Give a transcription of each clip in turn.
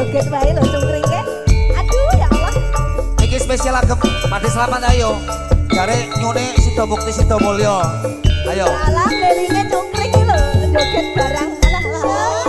joget wae lho cungkring ke. Aduh ya Allah. Iki spesial agem Pati Slamet ayo. Jare nyune Sida Mukti Sida Mulya. Ayo. Alah lelinge cungkring iki lho joget barang. Alah alah. Oh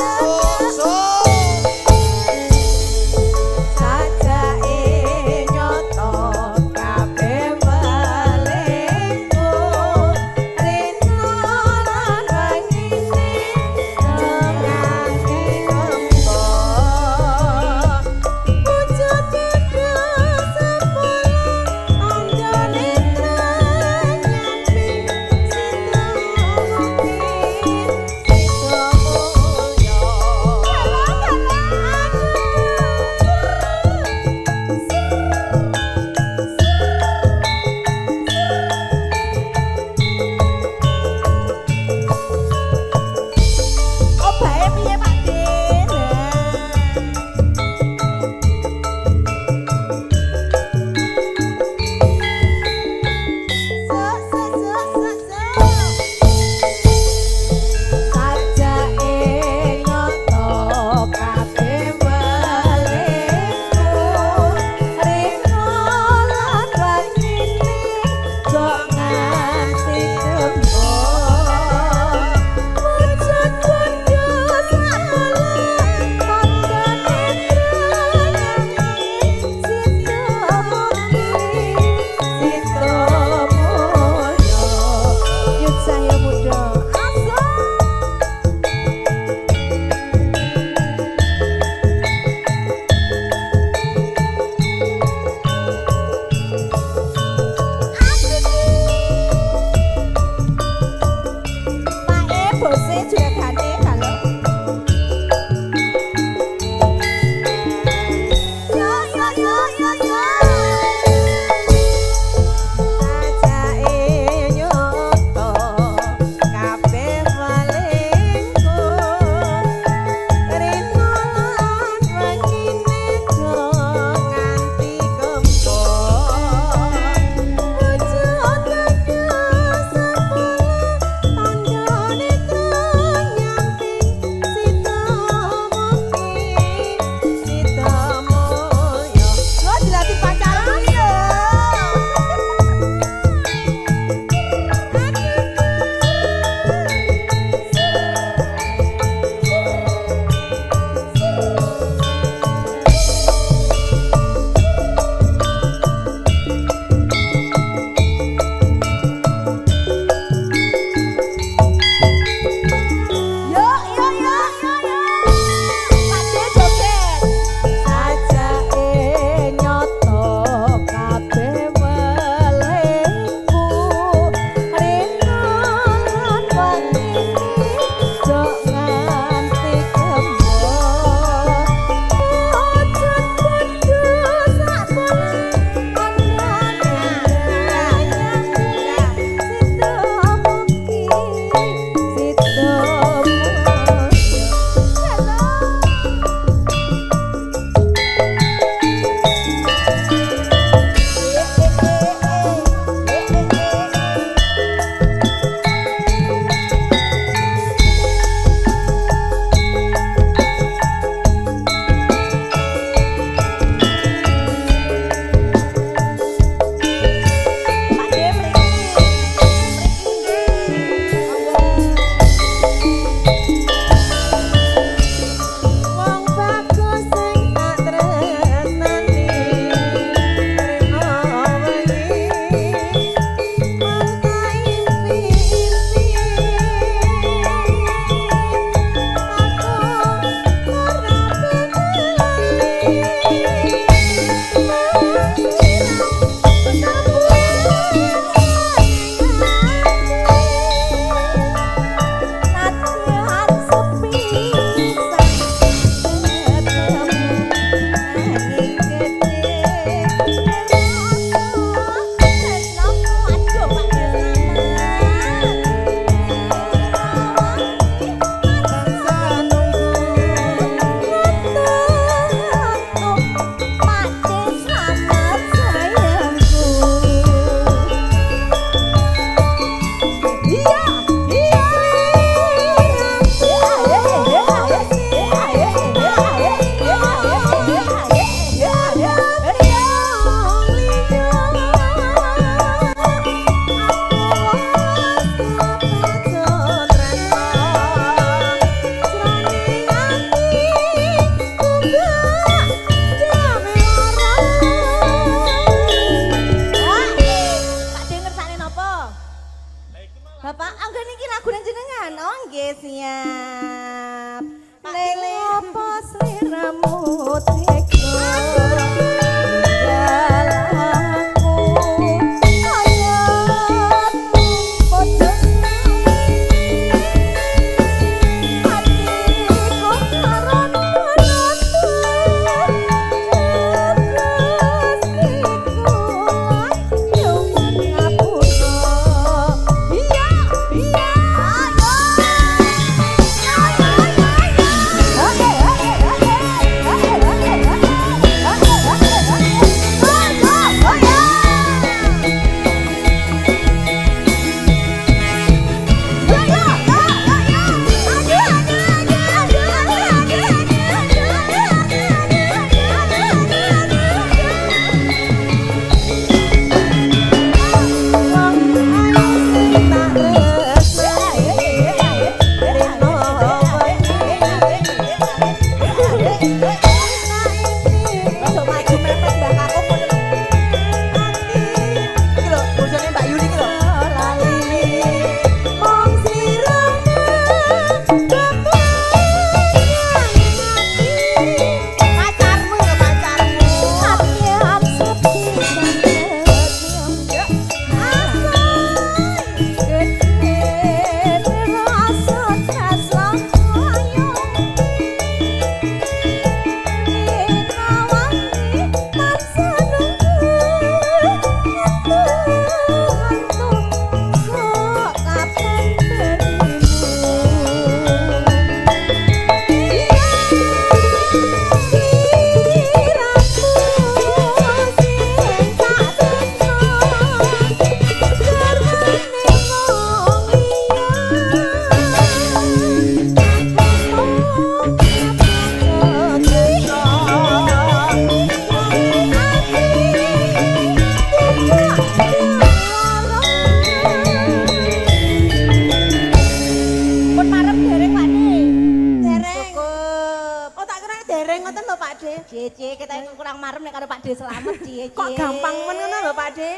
ngoten lho Pak De. Cie kita kurang marem nek karo Pak De selamat cie. Kok gampang men ngono lho Pak De?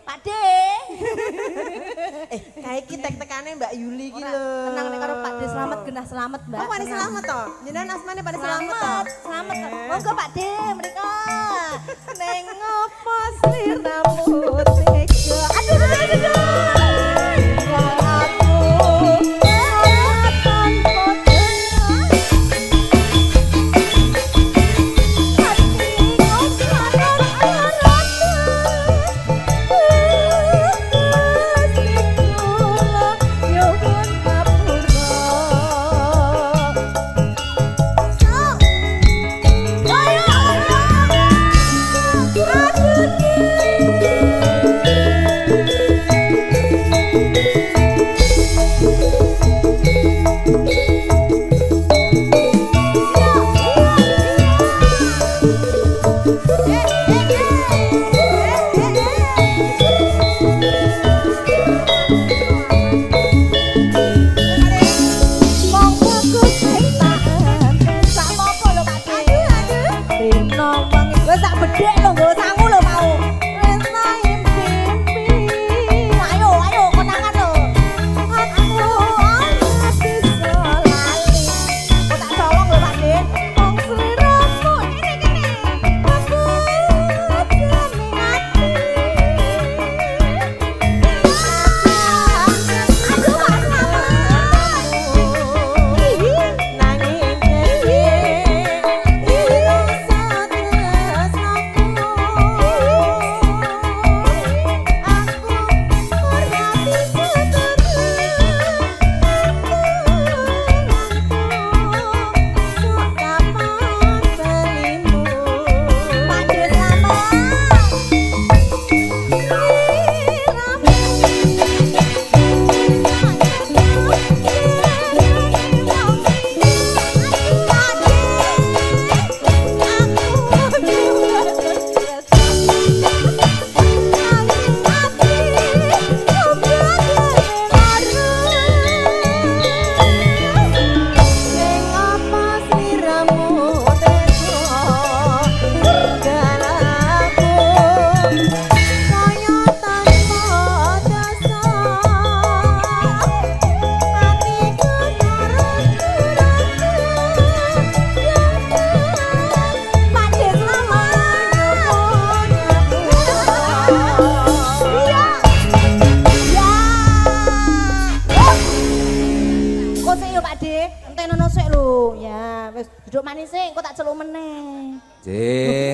Pak De. Kae iki tek-tekane Mbak Yuli iki lho. Tenang nek karo Pak De selamat genah selamat Mbak. Oh, pada selamat toh. Jenengan asmane pada selamat toh. Selamat. Monggo Pak De mriko. Neng ngopo sliramu tega. Aduh.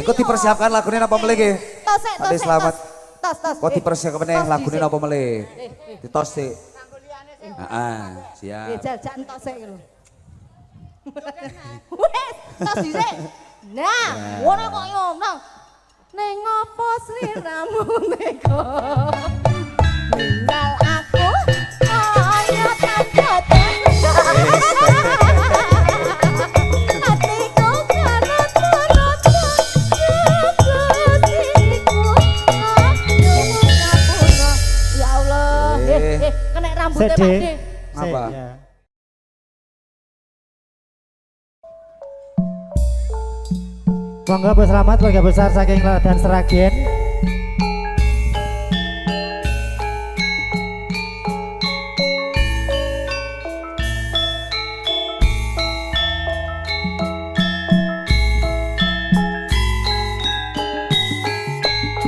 Kok dipersiapkan lagunya apa melih? Tos selamat. Tos. Kok dipersiapkan lagunya apa melih? Ditos sih. Siap. Jajak entok sik lho. Wes, tos dhisik. Nah, ngono kok yo, nang. Ning ngopo sliramu nego? Tinggal aku kaya tak Sedih. Apa? Monggo Bu Selamat keluarga besar saking dan Seragen.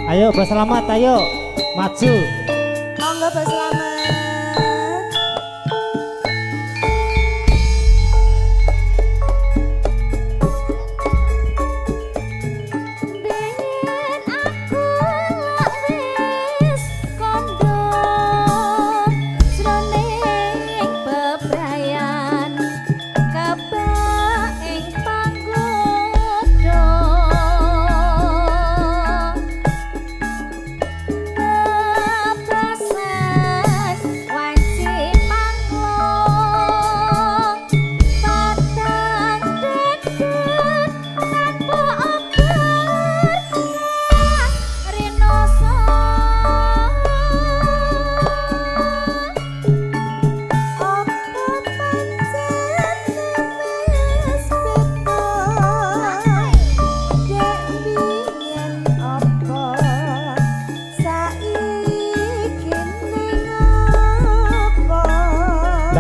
Ayo Bu Selamat, ayo maju. Monggo Bu Selamat.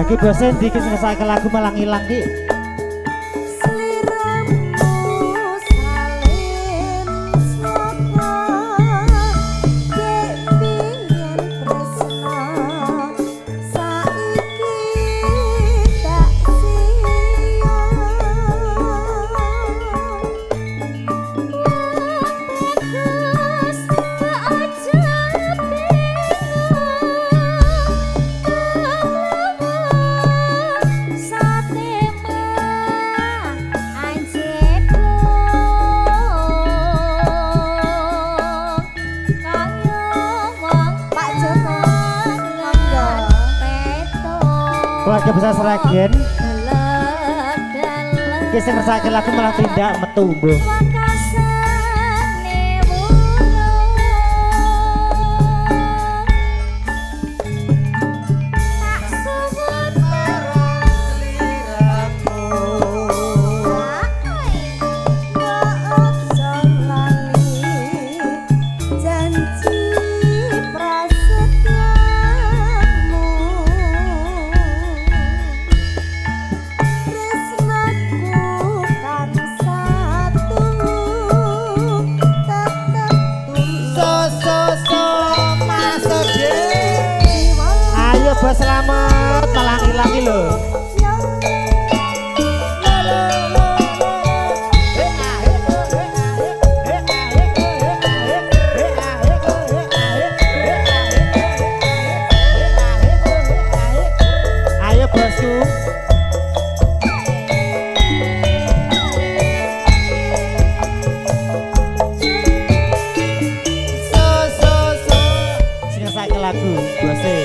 Lagi bosen dikit ngesake lagu malang ilang ki. Keluarga besar Sragen kisah ngersake lagu malah tindak metu mbuh. Selamat malah ngilangi lho. Ayo bosku. Sing ngesake lagu bose.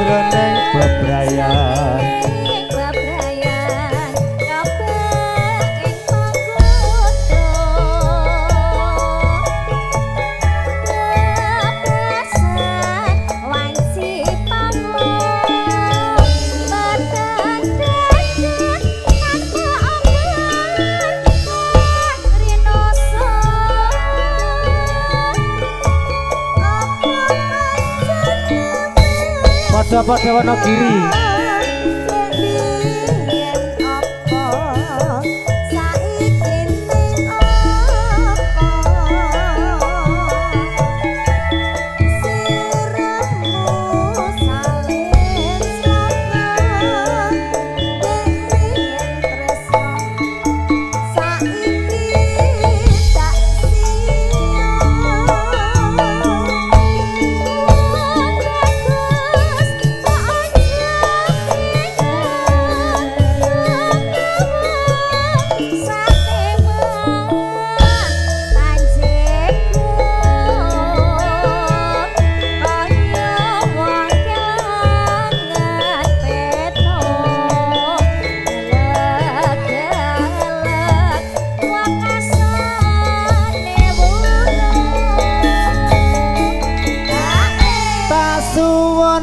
Jroning bebrayan kabeh ing panggoda lepasan wanci panggung badan dadan tanpa amban rinoso padha-padha Wonogiri.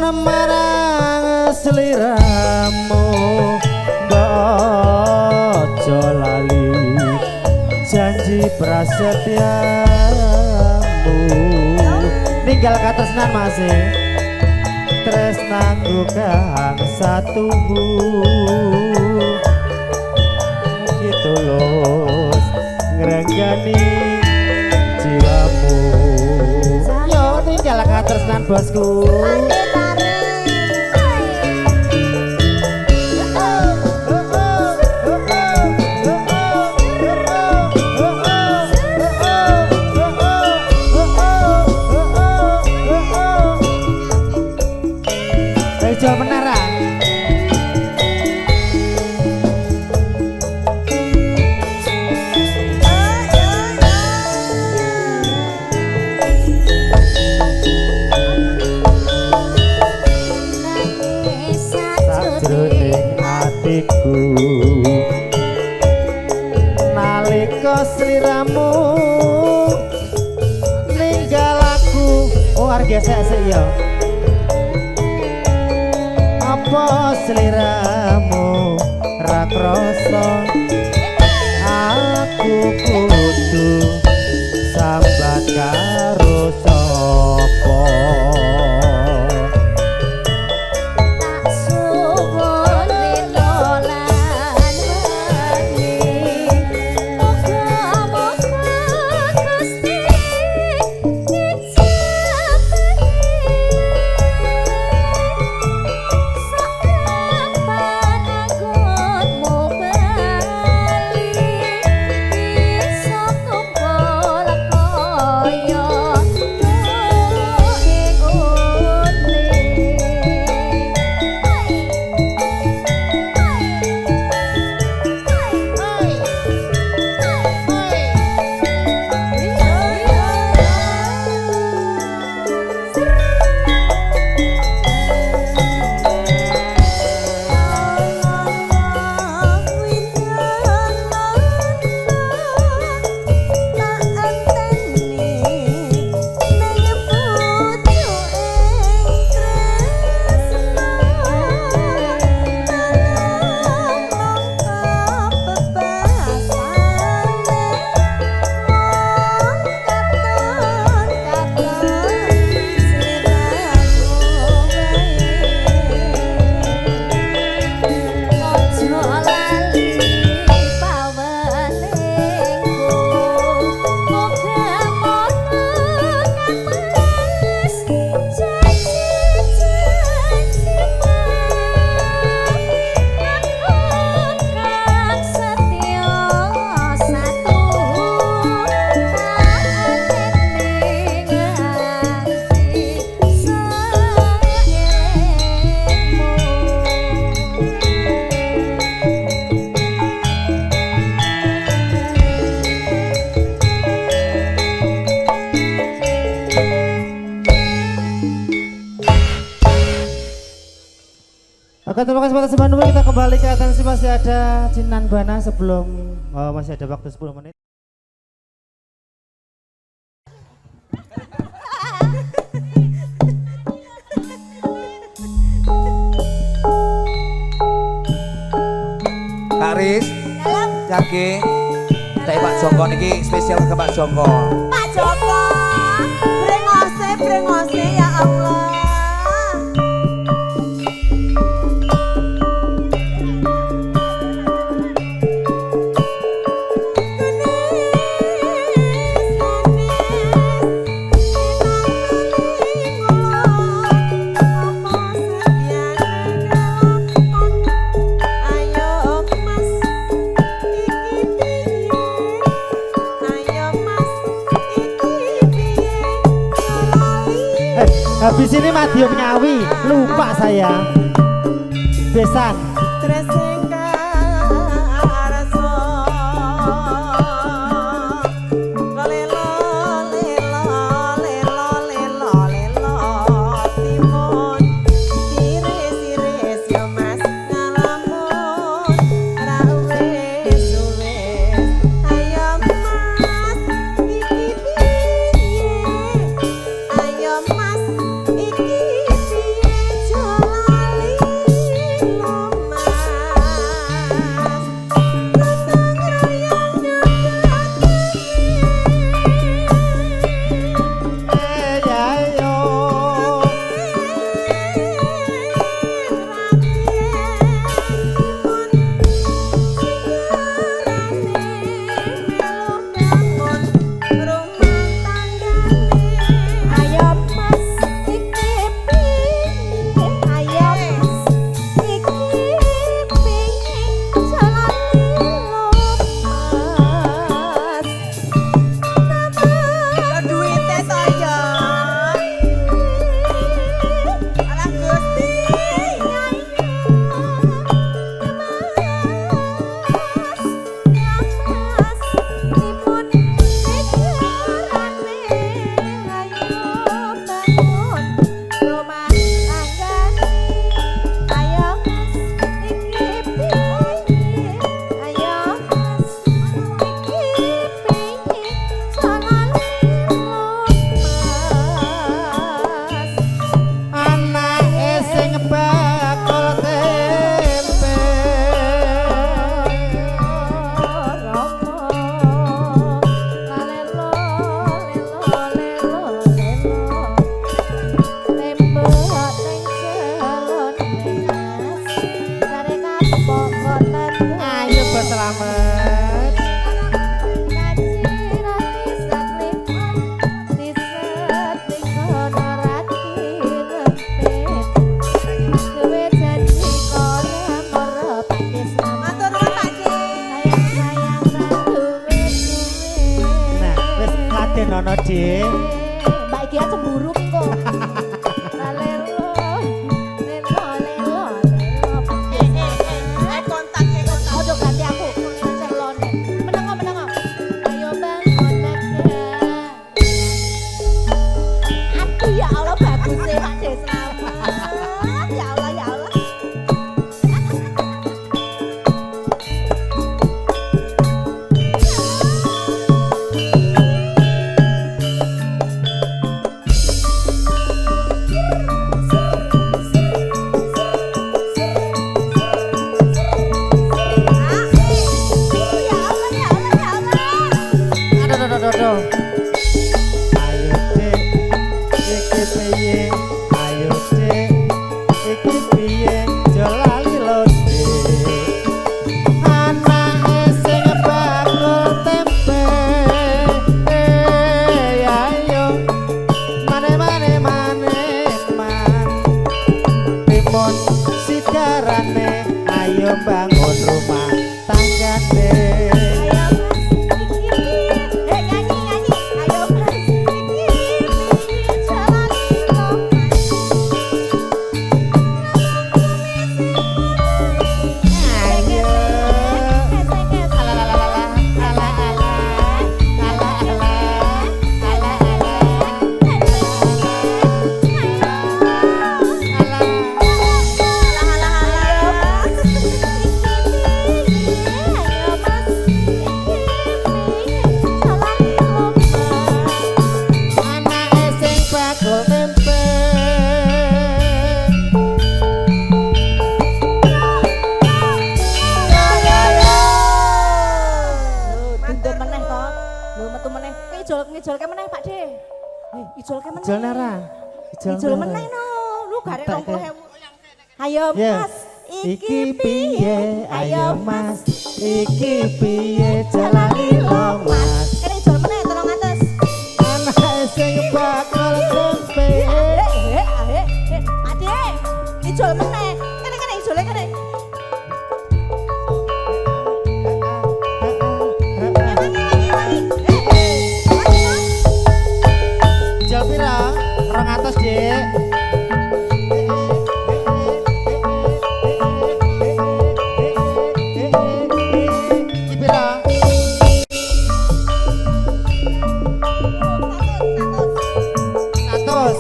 Marang sliramu aja lali janji prasetyamu ninggal katresnan masih tresnaku kang satunggu tulus ngrenggani jiwamu yo ninggal katresnan bosku. Jual menara sajroning atiku nalika sliramu ninggal aku harga sik ya. Apa sliramu ra krasa aku kudu Oke, terima kasih atas Bandung. Kita kembali ke atensi, masih ada Cinan Bana sebelum masih ada waktu 10 menit. Karis, Jaki, dari Pak Joko niki spesial ke Pak Joko. Pak Joko, brengose ya Allah. Habis ini Madiun Ngawi, lupa saya. Besan. Nono Dik. Mbak Iki cemburu ki kok. Lalelo. Lelo lelo lelo. Kontaknya kontak. Ojo ganti aku. Celone. Meneng. Ayo bangun naga. Aduh ya Allah bagus sih Pak De selamat. Ya Allah ya Allah. Ayo bangun rumah tanggane. dodol tempe. Dundun meneh to. Lho metu meneh. Ngijol meneh Pak De. Ijol meneh. Ijol nara. Ijol meneh no. Lu garek 20.000. Ayo Ya. Mas, Iki piye? Ayo Mas. Iki piye? Jalani lo Mas. Kene ijol meneh 300. Anake sing bakal tempe. Pak De. Ijol meneh. Kene ijole kene. Ijol pira? 200, Dik. Iki pira? 100.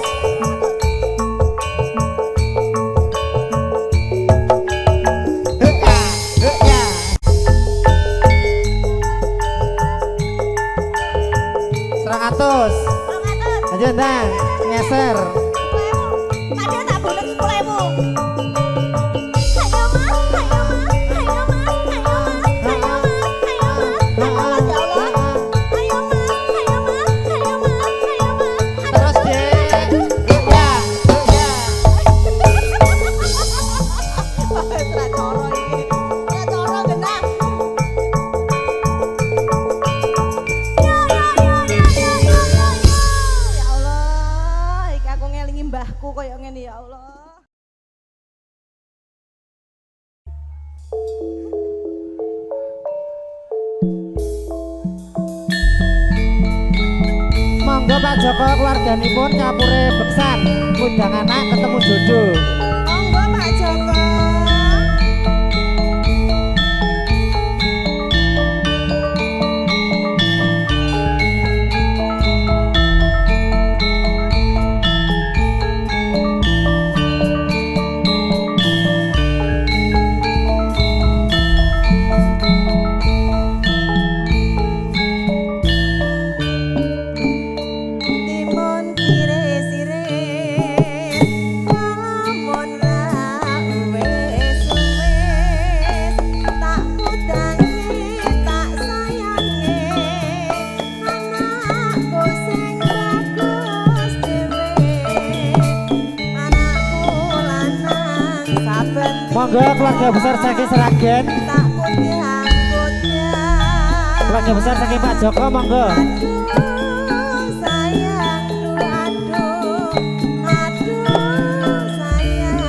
Ya. 100. Lanjut dah, ngeser. Pak De tak bonus 10.000. Ayo Mas, ayo Mas, ayo Mas, ayo Mas, ayo Mas, ayo Mas, ayo Mas ya Allah. Ayo Mas, ayo Mas, ayo Mas, ayo Mas. Terus Dik. Ya. Ora coro iki. Ya coro genah. Ya Allah, iki aku ngelingi mbahku koyo ngene ya Allah. Monggo Pak Joko keluarganipun nyapure beksan, ngundang anak ketemu jodoh. Monggo Pak Joko. Timun kire-sire lamun ra wis tak kudangi tak sayangi anakku sing bagus dhewe anakku lanang saben Monggo keluarga besar saking Seragen, tak kudyang-kudyang keluarga besar saking Pak Joko monggo. aduh sayang aduh sayang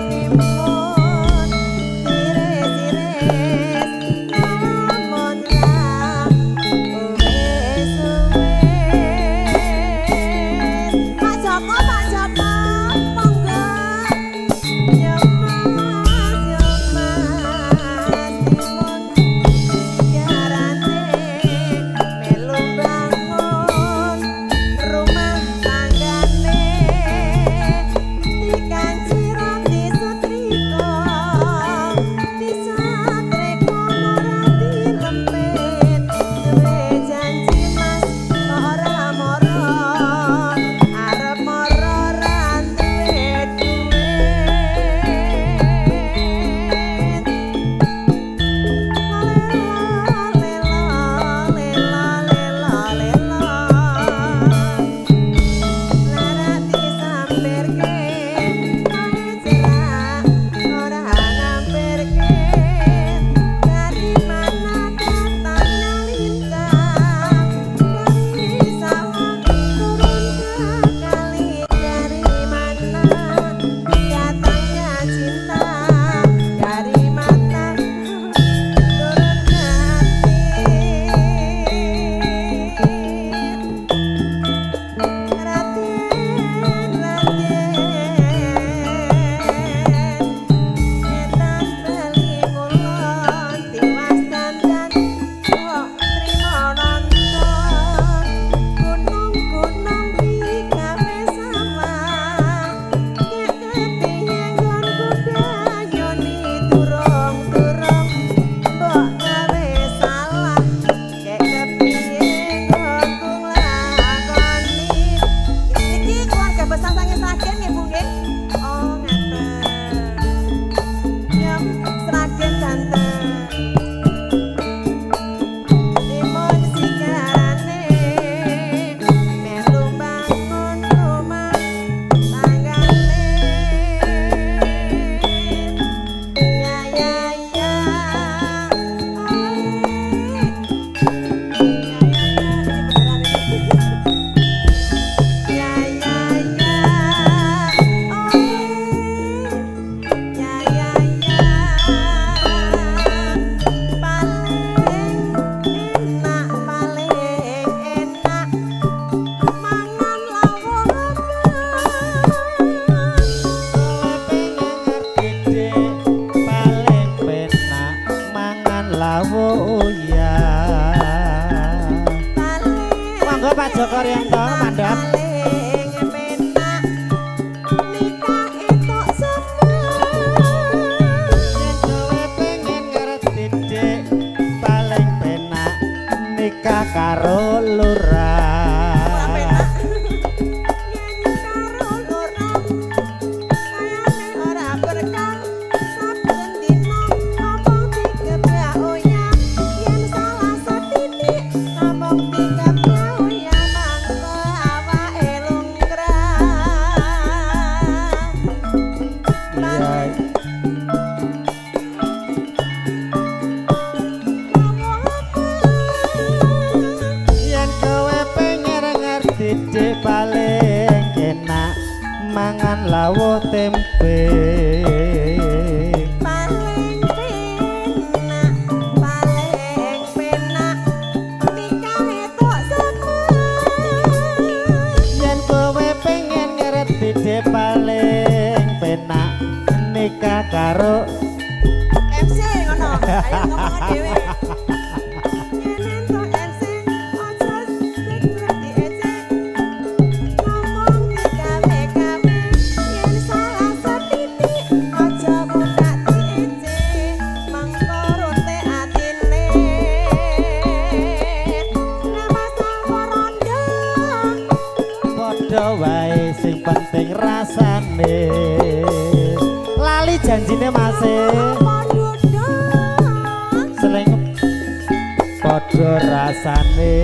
timun tires-tires lamun ra wis Pak Joko monggo nyemas timun siarane melu Arianto mandap. Nikah karo lurah. Didik paling enak mangan lawuh tempe. Paling penak nikah etuk semen. Yen kowe pengen ngeret didik paling penak nikah karo MC ngono. Ayo ngomong dhewe. wae sing penting rasane lali janjine mase seleng padha rasane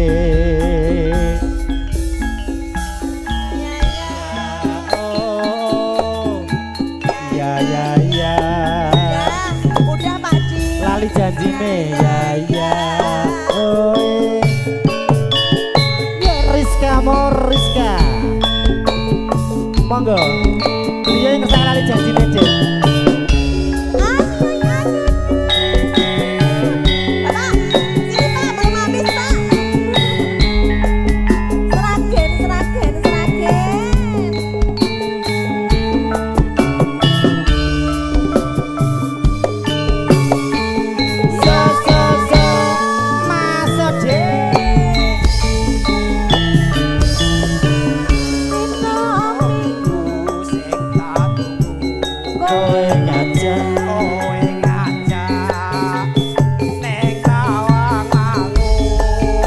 ya udah Pak Ji lali janjine ya oi Rizka Moriska monggo dia yang kesana lali janjine Cek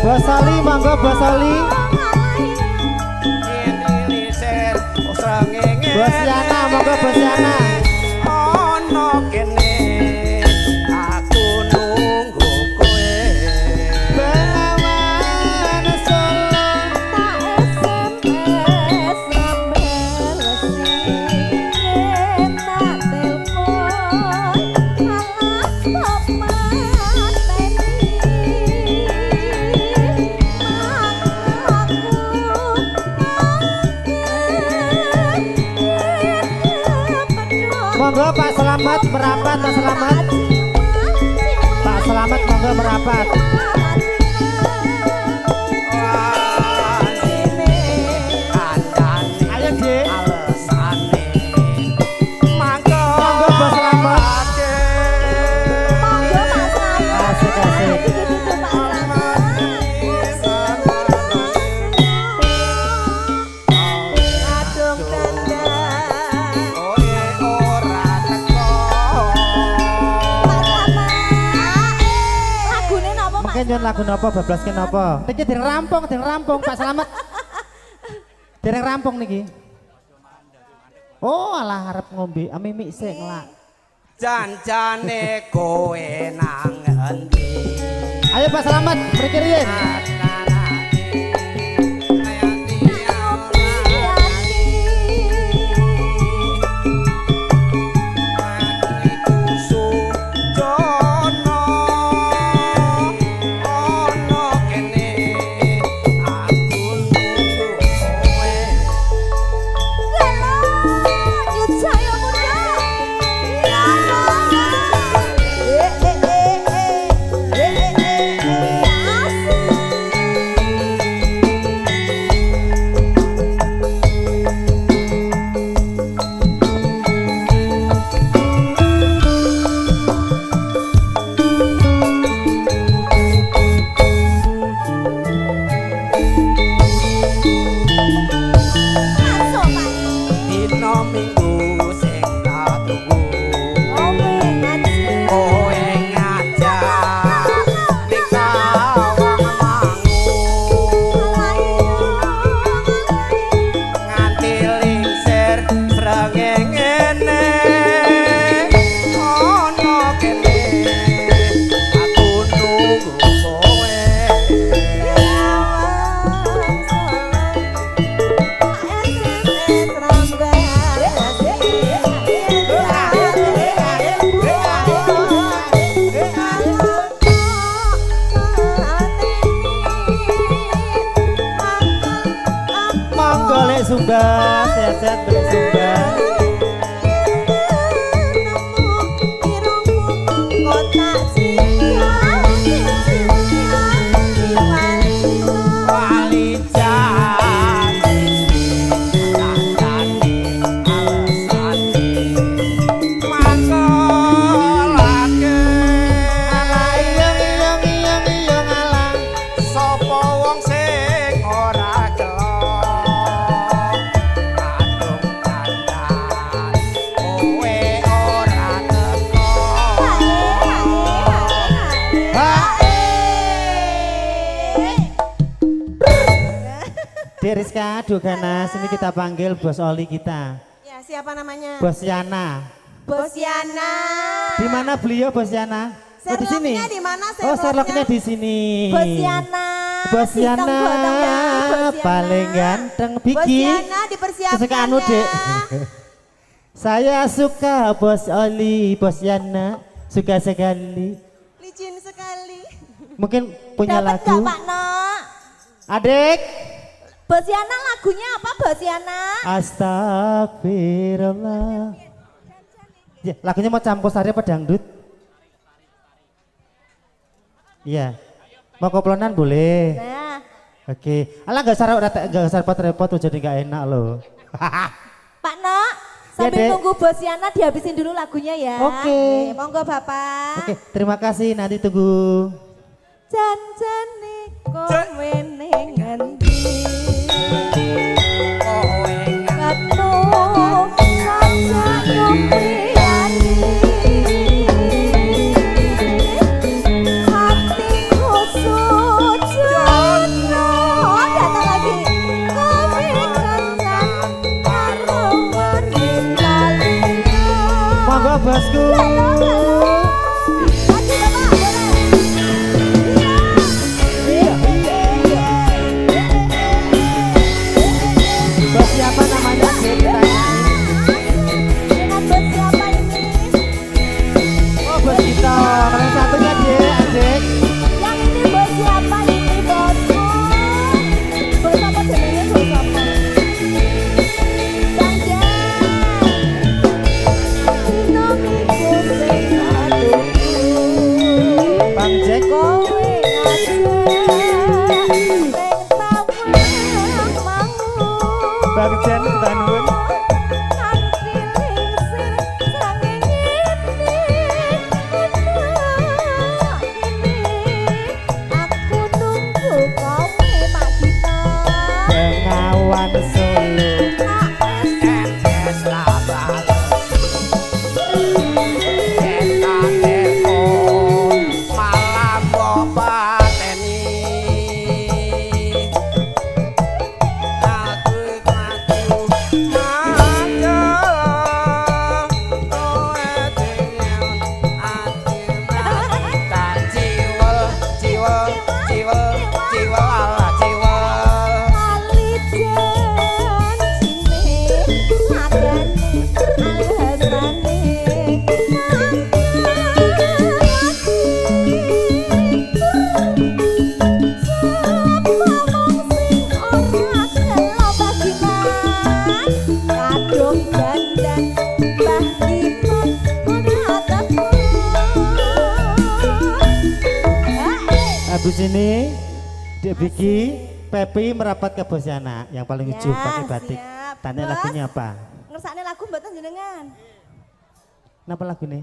Basali monggo Basali Bosiana monggo Bosiana ono kene aku nunggu kowe Bengawan Solo tak SMS rambelesi tak telepon malah kok monggo Pak Selamat merapat Pak Selamat Pak Selamat monggo merapat ayo Dik alesane mangko Pak Selamat monggo Pak Selamat asik asik adung dandang lagune napa Pak? mungkin nyon lagu napa bablasken napa niki dereng rampung Pak Selamat dereng rampung niki oh alah arep ngombe amimi sik ngelak janjane kowe nang endi ayo Pak Selamat mriki riyen minggu sing tak tunggu. Kowe ngajak Kowe ngajak ning sawang mangu nganti lingsir srengenge ono kene aku nunggu kowe. Monggo lek Sumba, sehat-sehat Mbak Sumba. Wali janji tandane alesane mangkolake Iyong alang. sapa wong sing ora kelok kadung dandan kowe ora teko. Dek Rizka Dogana, sini kita panggil Bos Oli kita. Ya, siapa namanya? Bos Yana. Bos Yana. Di mana beliau Bos Yana? Oh, di sini. Sherlocknya di mana Oh, Sherlocknya di sini. Bos Yana. Bos Si Yana tonggo-tonggo Bos Yana. paling ganteng Bos Biki. Yana dipersiapkan Kesukaanmu, ya. Dek. Saya suka Bos Oli, Bos Yana. Suka sekali. Licin sekali. Mungkin punya Dapat lagu. gak Pak Nok? Adik. Bos Yana lagunya apa Bos Yana? Astagfirullah. Ya, lagunya mau campur sari apa dangdut? Iya. Mau koplonan boleh. Nah, Oke. Alah gak usah repot-repot jadi gak enak loh. Pak Nok, sambil Dek. tunggu Bos Yana dihabisin dulu lagunya ya. Oke. Monggo Bapak. Oke, terima kasih. Nanti tunggu. Janjane kowe ning endi? Kowe Katu saja nyupiani. Hatiku sujono. Datang lagi. Kowe kancan karo wanita liya. Monggo bosku. Maju Bapak, Bos siapa namanya? Dek? dengan bos siapa ini? Oh, bos kita. Kalau yang satunya dia, adik. Yang ini bos siapa ini bosku? Bos apa jenenge bos apa? Bang Jan. Dino minggu sing katunggu. Bang Jack. Kowe ngajak ning tawang mangu. Bang Jan, Mbak Nun. Nganti lingsir srengenge aku nunggu kowe Pak Dito. Bengawan Solo. es labal eta telepon malam bopateni aku maju kowe pengen ati mlakukan jiwa ala jiwa. Ali janjine nadane alhasane kadung dandan Mbah Diman ora teko. Habis ini Dek Biki, Pepi merapat ke Bos Yana yang paling ujung Ya, pakai batik. siap. Tanya Bos. lagunya apa? Ngersakne lagu mboten jenengan. Kenapa lagu ini?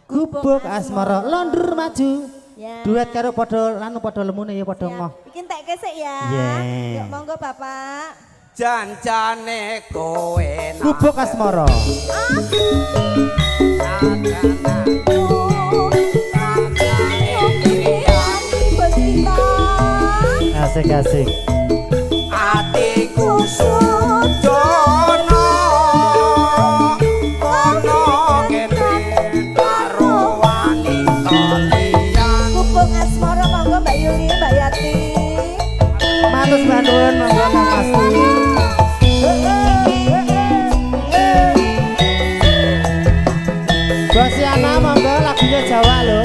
Gubuk asmara londur maju. Ya. Duet karo podo lanu podo lemune ya podo Siap. ngoh. Bikin tek kesek ya. Yeah. Yuk monggo Bapak. Janjane kowe Gubuk asmara. Asik-asik. Atiku sudono ono kene karo wanita liyan. Gubuk asmara monggo Mbak Yuli, Mbak Yati. Matur nuwun monggo Kang Pasti. Bosiana monggo lagunya Jawa lho.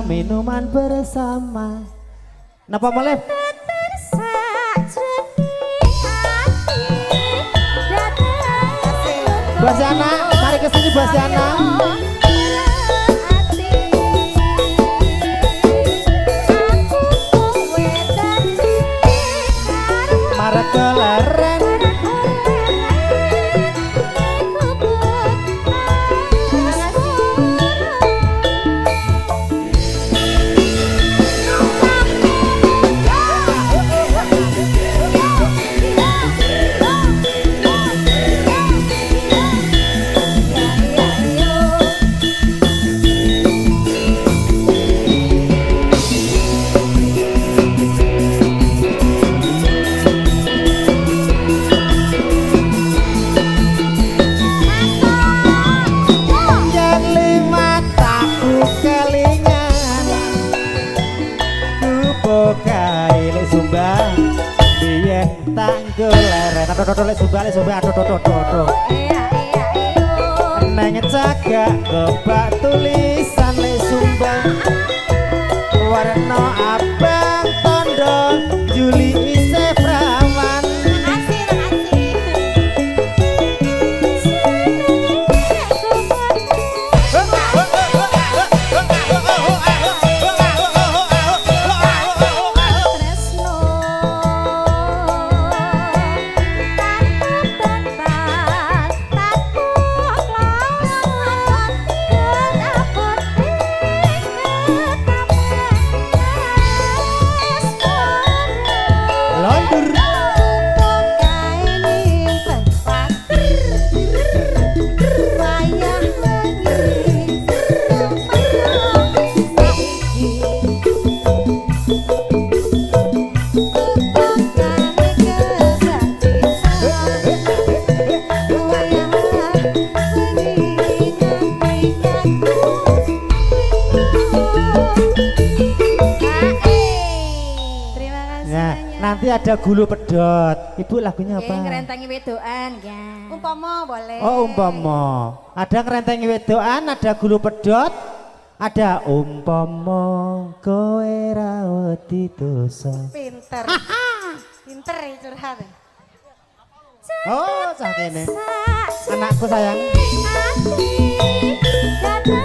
Minuman bersama. Napa mulai? Bosiana, mari ke sini Bosiana. Mari ke leren. Tanggul leren, lek sumbang, neng cagak kebak tulisan lek sumbang, warna abang tondo Juli isih prawan. Nanti ada gulu pedot. Ibu lagunya apa? Ngerentangi wedoan ya. Umpama boleh. Oh umpama. Ada ngerentangi wedoan, ada gulu pedot, ada umpama kowe ra wedi dosa. Pinter. Pinter curhat. Oh, cah kene. Anakku sayang. Mergo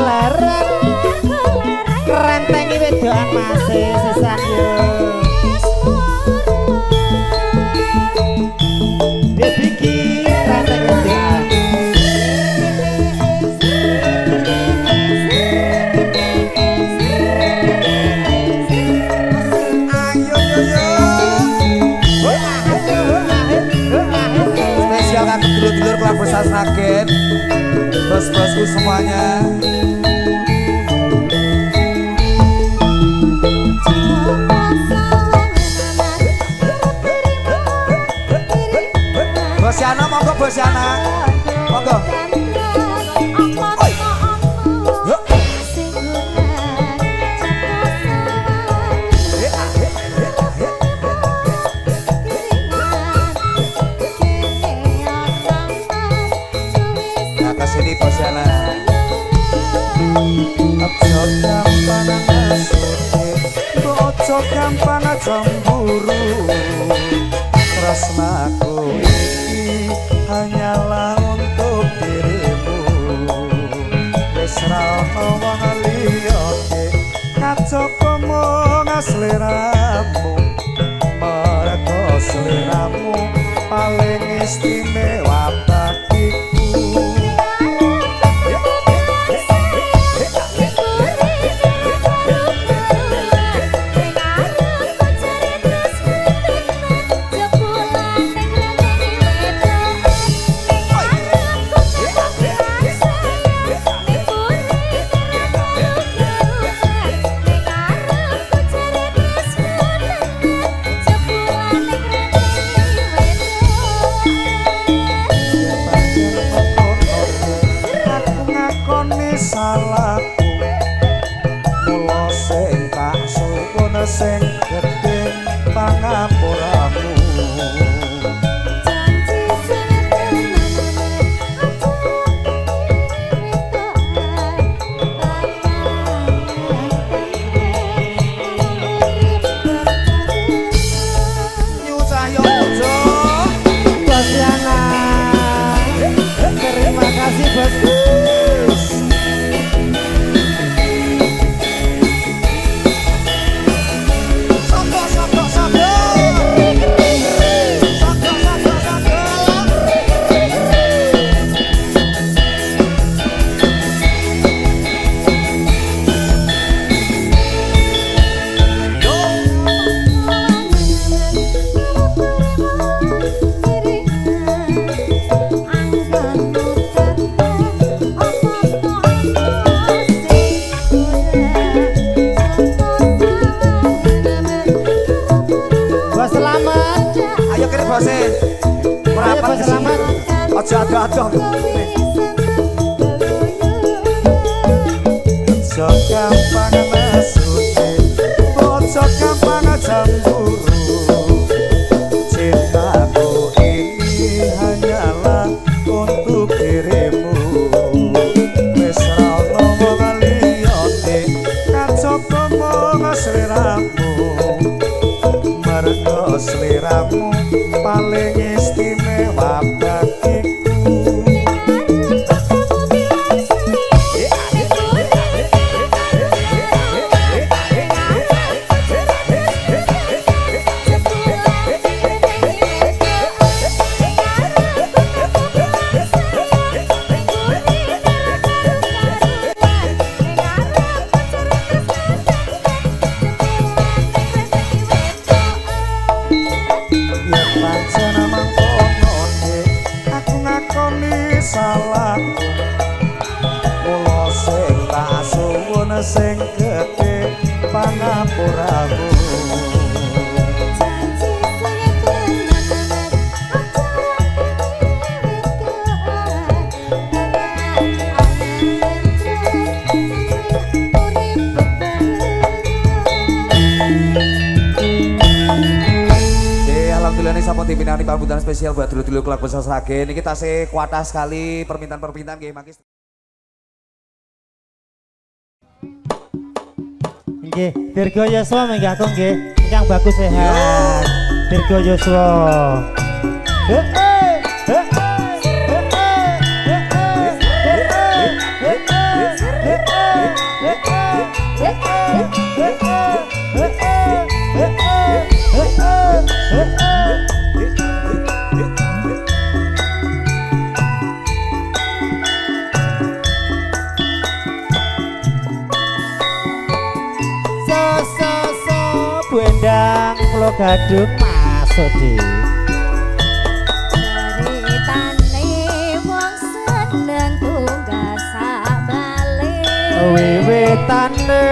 lereng rentengi wedokan masih sesan yo. Baby ki rentengi wedokan. Ayo yo. Spesial kanggo dulur-dulur keluarga Sasragen. Bos-bosku semuanya. Bosiana monggo Bosiana. Monggo. Yuk. Nah kesini Bosiana. Ojo gampang ngasuti, ojo gampang cemburu. Tresnaku iki hanyalah untuk dirimu. Wis ra ono wong liya kacapa mung sliramu. Mergo sliramu paling istimewa bagiku. Salahku mula sing tak suwun sing gedhe pangapuramu. Nyusah yo ojo. Bosiana. Terima kasih bosku. Bos selamat. Ayo kene bose. Ayo bos selamat. Aja ado-ado. Ojo gampang ngasuti, ojo gampang cemburu. Cintaku ini hanyalah untuk dirimu. Wis ra ono wong liya kacapa mung sliramu. Mergo sliramu paling istimewa bagiku. Yen pancen mangkono aku ngakoni salahku. Mula sing tak suwun sing gedhe pangapuramu. Alhamdulillah nih sampun dipinani pambutan spesial buat dulur-dulur keluarga Sasragen. Niki tasih kuatah sekali permintaan-permintaan nggih mangke. Nggih, Dirgo Yoswa menggah aku nggih. Ingkang bagus sehat. Dirgo Yoswa. Bu Endang kula gadung masuk di Ceritane wong seneng tunggal sabale wiwitane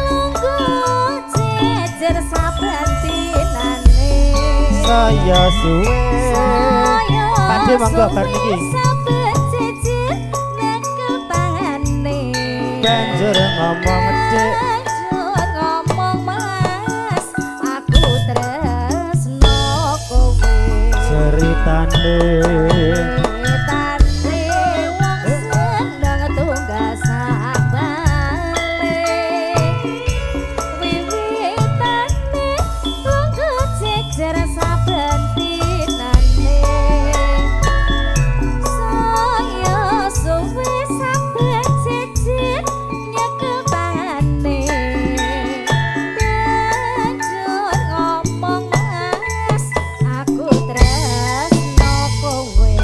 lungguh jejer saben dinane saya suwe Pandhe monggo bar niki saben jejer nek kepangane banjur ngomong ngecek ngomong mas aku tresno kowe ceritane Tane wong seneng tunggal sabale wiwitane lungguh jejer saben dinane saya suwe saben jejer nyekepane banjur ngomong mas aku tresno kowe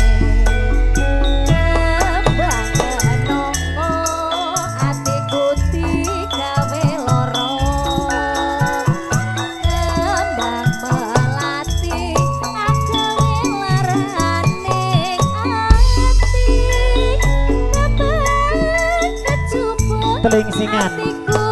banget nongo atiku digawe loro kembang melati agawe larane ati kembang kecubung teling singan atiku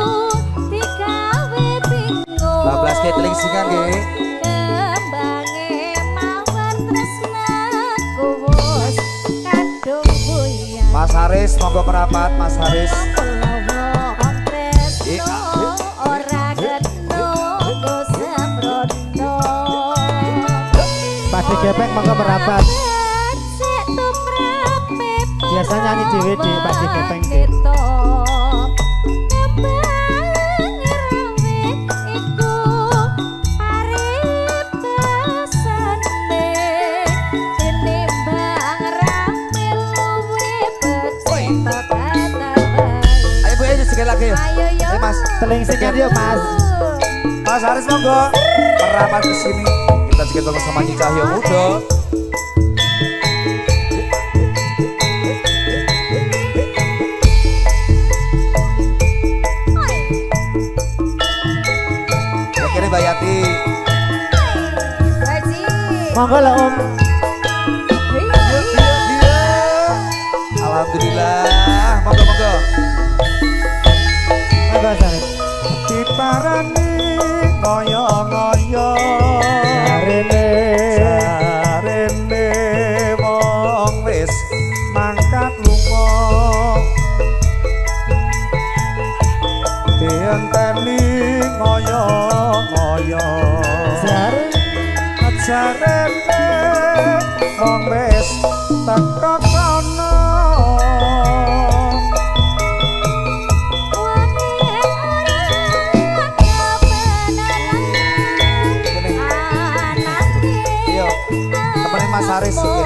digawe bingung 12 ke teling singan nggih. kembange mawar tresnaku wis kadung buyar Mas Haris monggo merapat Mas Haris. Pakde Gepeng monggo merapat biasanya nyanyi dhewe di Pakde Gepeng nggih Ayo Bu ayo sekali lagi yuk. Ayo yo. Ayo Mas. teling singan yuk Mas Mas Haris monggo merapat ke sini. Kita sedikit bersama Nyi Cahyo Muda. Kira Mbak Yati. monggo lho Om Alhamdulillah. Monggo monggo. monggo Saris diparani ngoyo-ngoyo Rene jarene wong wis mangkat lunga dienteni ngoyo-ngoyo jarene wong wis teko kono Yo, temenin Mas Haris iki.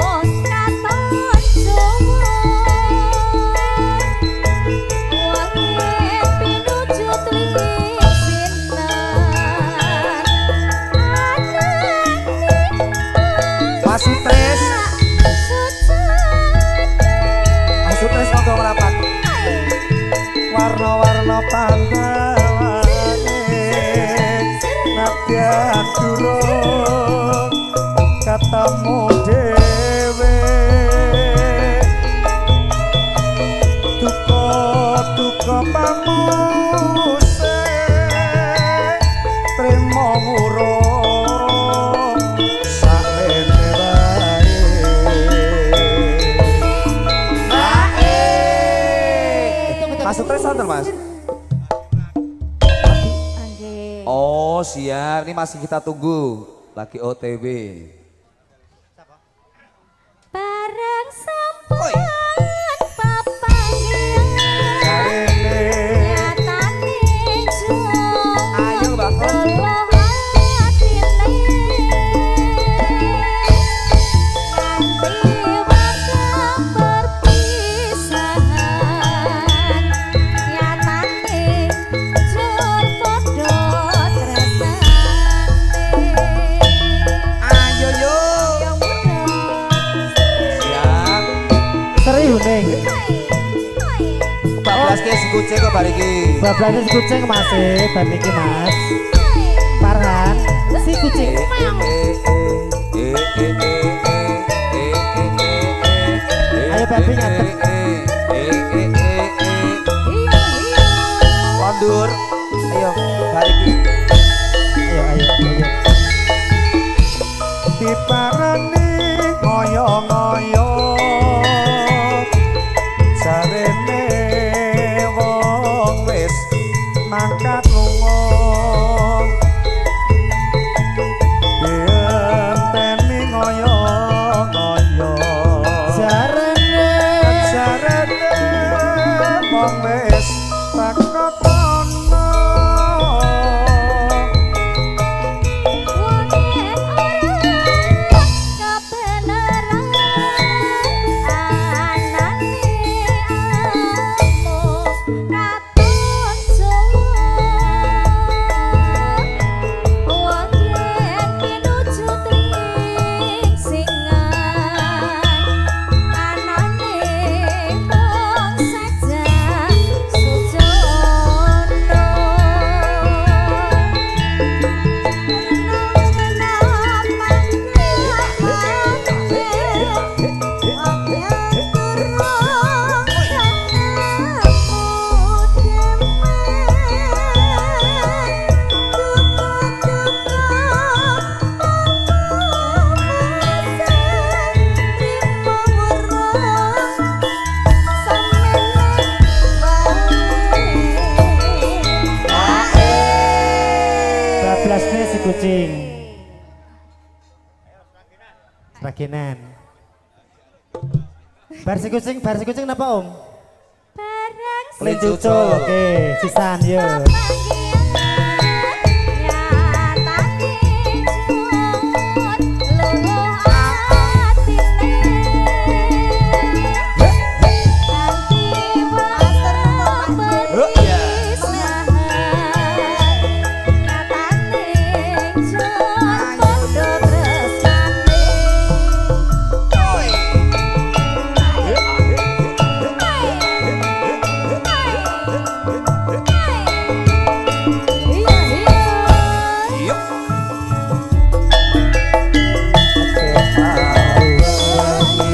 Mas Sutres. Mas Sutres monggo merapat. warna-warna pantalane nadyan durung ketemu dhewe duka pamuse trimo urung sakmene wae Mas Sutres santen Mas. Oh siap, ini masih kita tunggu. Lagi OTW. Barang sampean papangnya jarene nyatane kucing kok bariki. Bablasnya si kucing Mas bar niki Mas. Farhan, si kucing. Ayo Pepi ngadep. Kondur. Ayo bariki. Ayo. diparani ngoyo-ngoyo jarene wong wis mangkat lunga dienteni ngoyo-ngoyo Jarene wong wis takut kono bablasnya si kucing. Raginan. Bar si kucing napa Om? Kelincucul, oke, sisan yuk.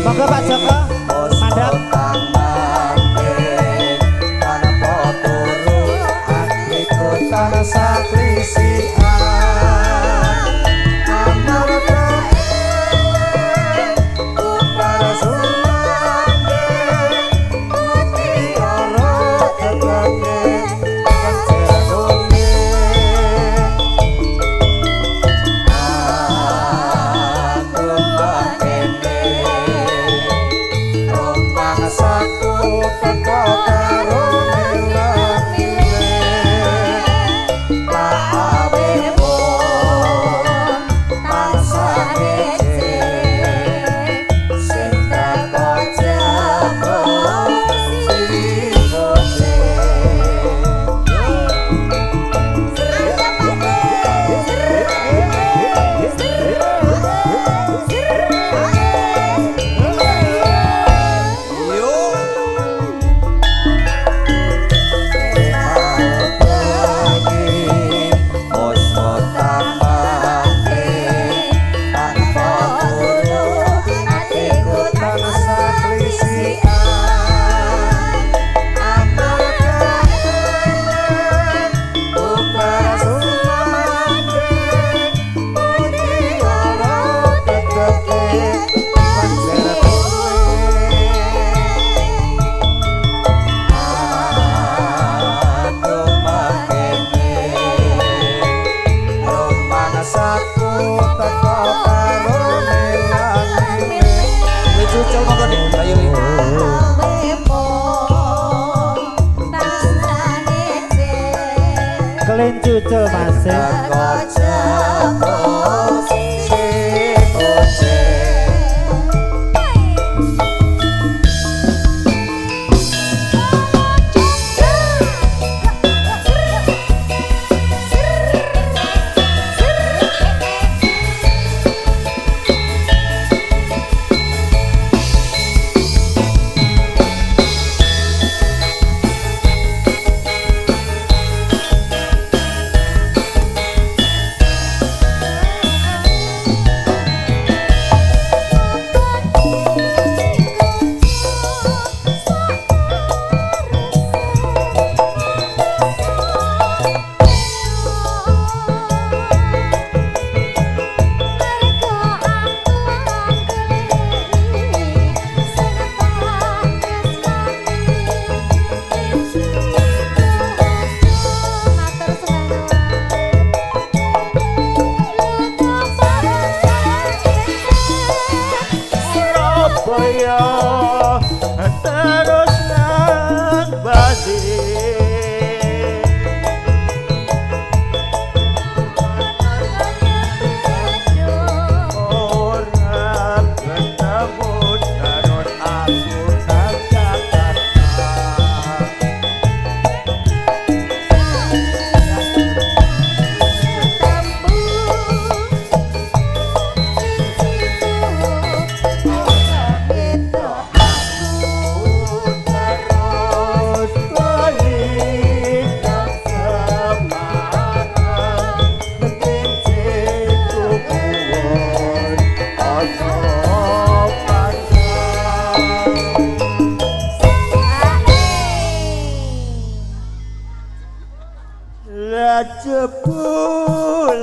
Monggo Pak Joko, mandap. Kelincucul monggo nih, ayo nih. Kelincucul Mas.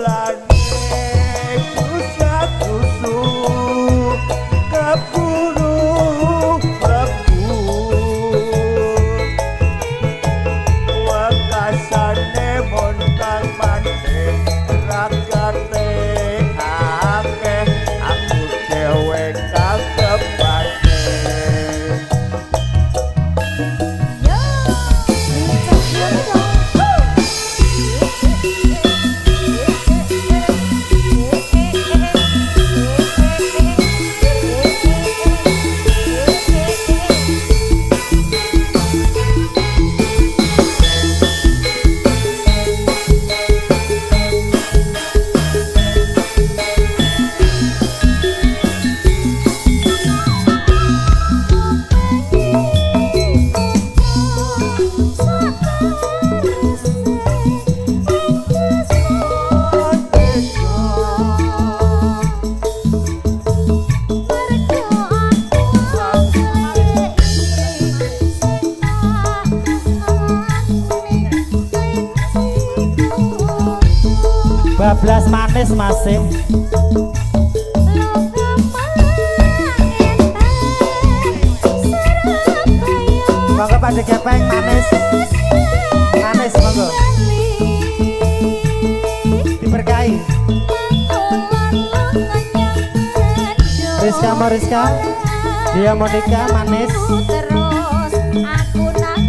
langit kusa-kusu keburu lebu wakasane montang mandhe rakate akeh aku dhewe kagepane Yo, dicek bablas manis masih monggo pada kepeng manis manis monggo diberkahi Rizka mau Rizka dia Monica manis terus aku nang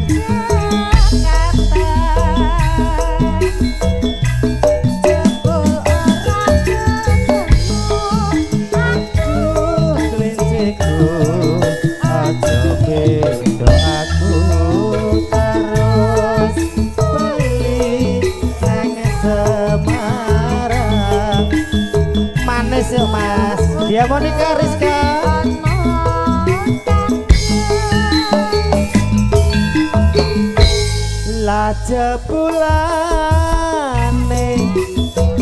Jakarta jebul ora ketemu kelinciku aja beda aku terus beli nang Semarang manis yuk mas dia Monica Rizka laja pulane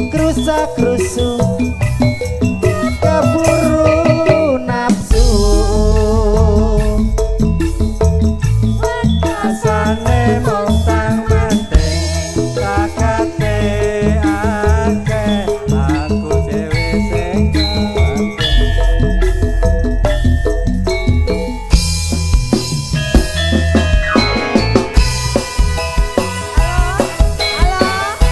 krusa-krusu keburu nafsu asane montang manting kakate akeh aku dhewe sing halo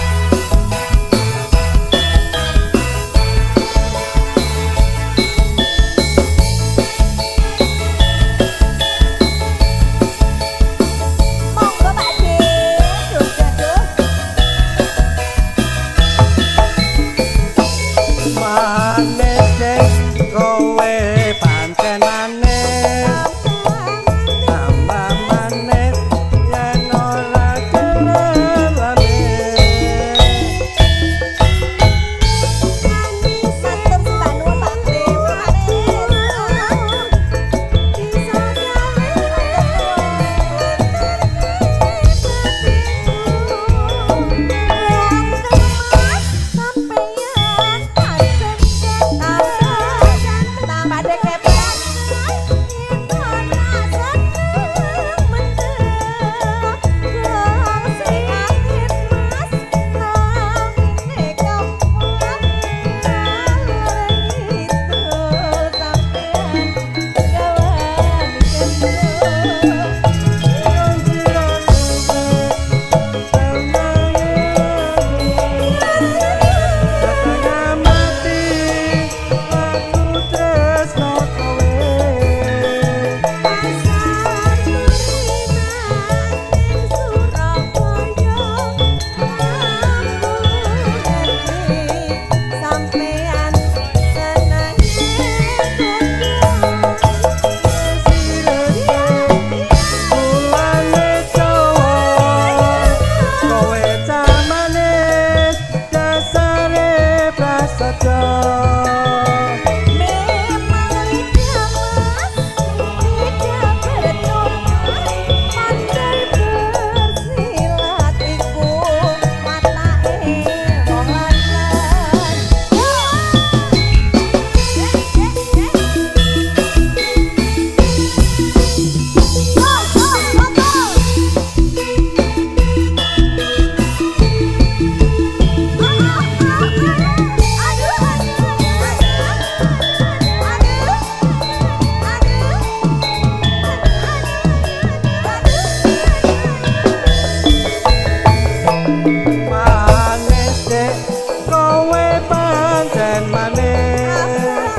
kowe pancen manis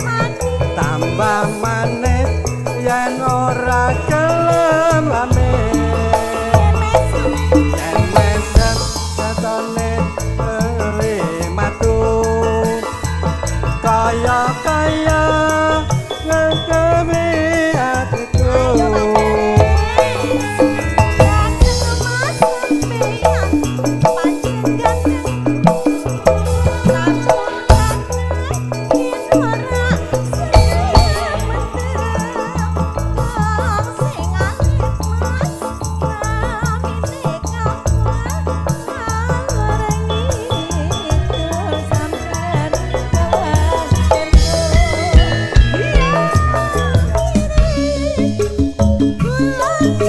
tambah manis yen ora gelem amin yen mesem satone matu kaya ngekemi hatiku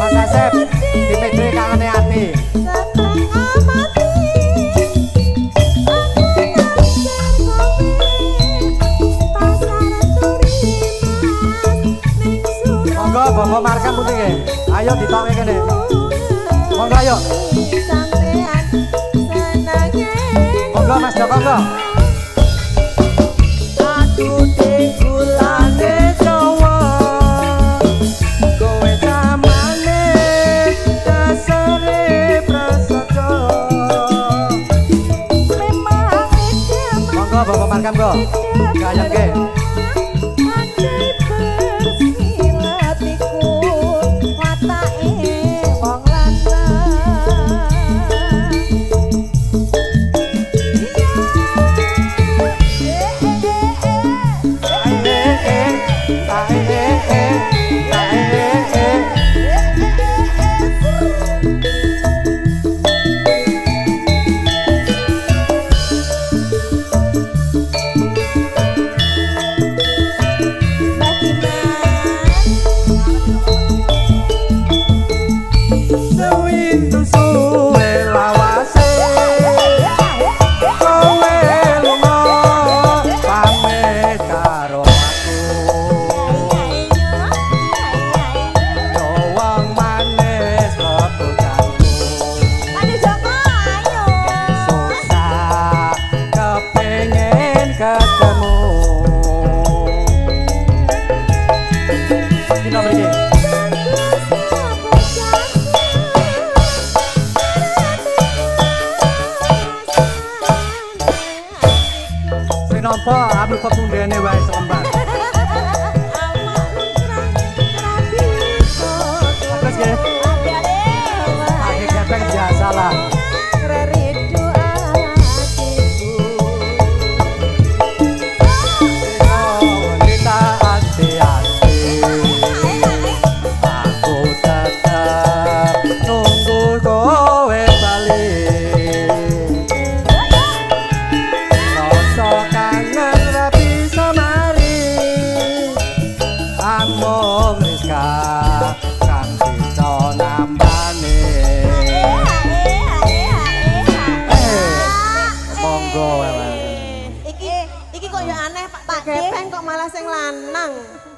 Mas Asep, Dimitri kangane ati. Monggo Bapak Markam putih nggih. Ayo ditokke kene. Monggo ayo. Monggo Mas Joko monggo. Aku digulane Jawa. Kowe zamane dasare prasaja. Monggo Bapak Markam go. Gayengke. Nampa ambil pepundene wae selembar. Terus nggih. Ade kepeng biasa lah.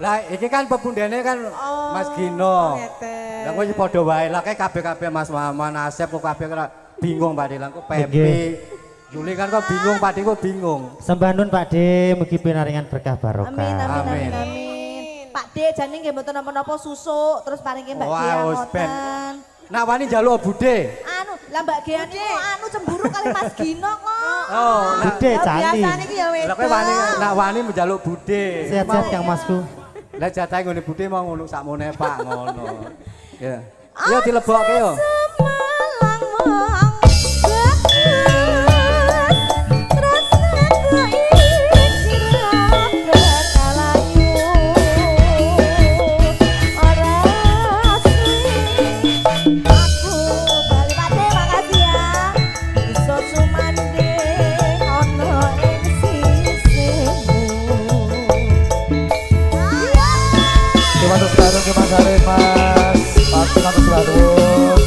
Lah iki kan pepundene kan Mas Gino. Lah kok padha wae lah kabeh-kabeh Mas Maman Asep kok kabeh bingung Pak De. Lah kok Pepi Juli kan kok bingung Pak De kok bingung. Sembah nun Pak De mugi pinaringan berkah barokah. Amin. Pak De jane nggih mboten napa-napa susuk terus paringi Mbak Gia ngoten. Nak wani njaluk Bude. Anu, lah Mbak Gia niku anu cemburu kali Mas Gino kok. Oh, Bude candi. Biasane iki ya wedok. Lah kowe wani nak wani njaluk Bude. Sehat-sehat Kang Masku. Lah jatah ngene Bude mau ngono sakmene Pak ngono. Ya. Yo dilebokke yo. Mas Arif Mas, pasti matur suwun.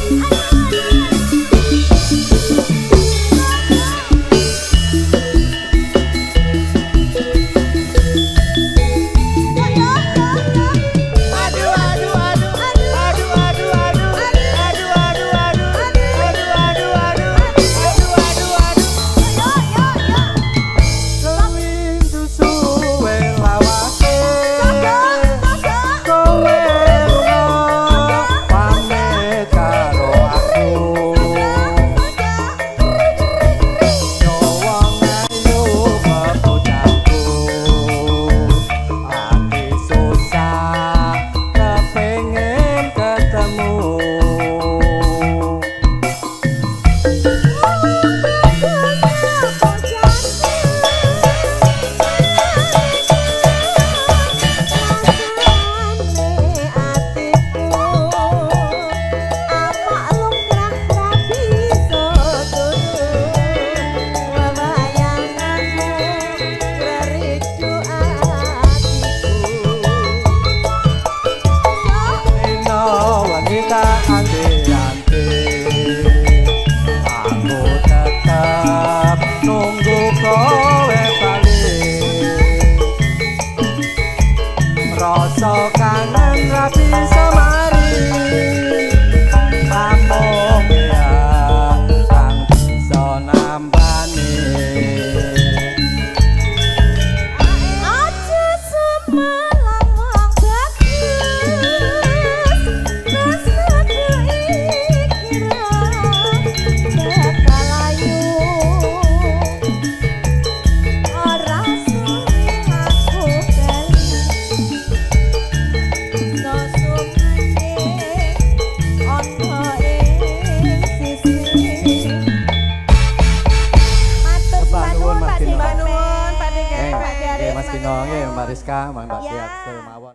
kowe bali rasa kangen ra bisa mari amung ya kang bisa nambani Aja semalam wong bagus rasaku ikira bekalayu ora suwi aku bali no sumane ono ing sisi matur Nuwun, Mas Pak Dino. Nuwun Pak Dek Pak Dek Mas Dino nggih Mbak Rizka Mbak Tias mawon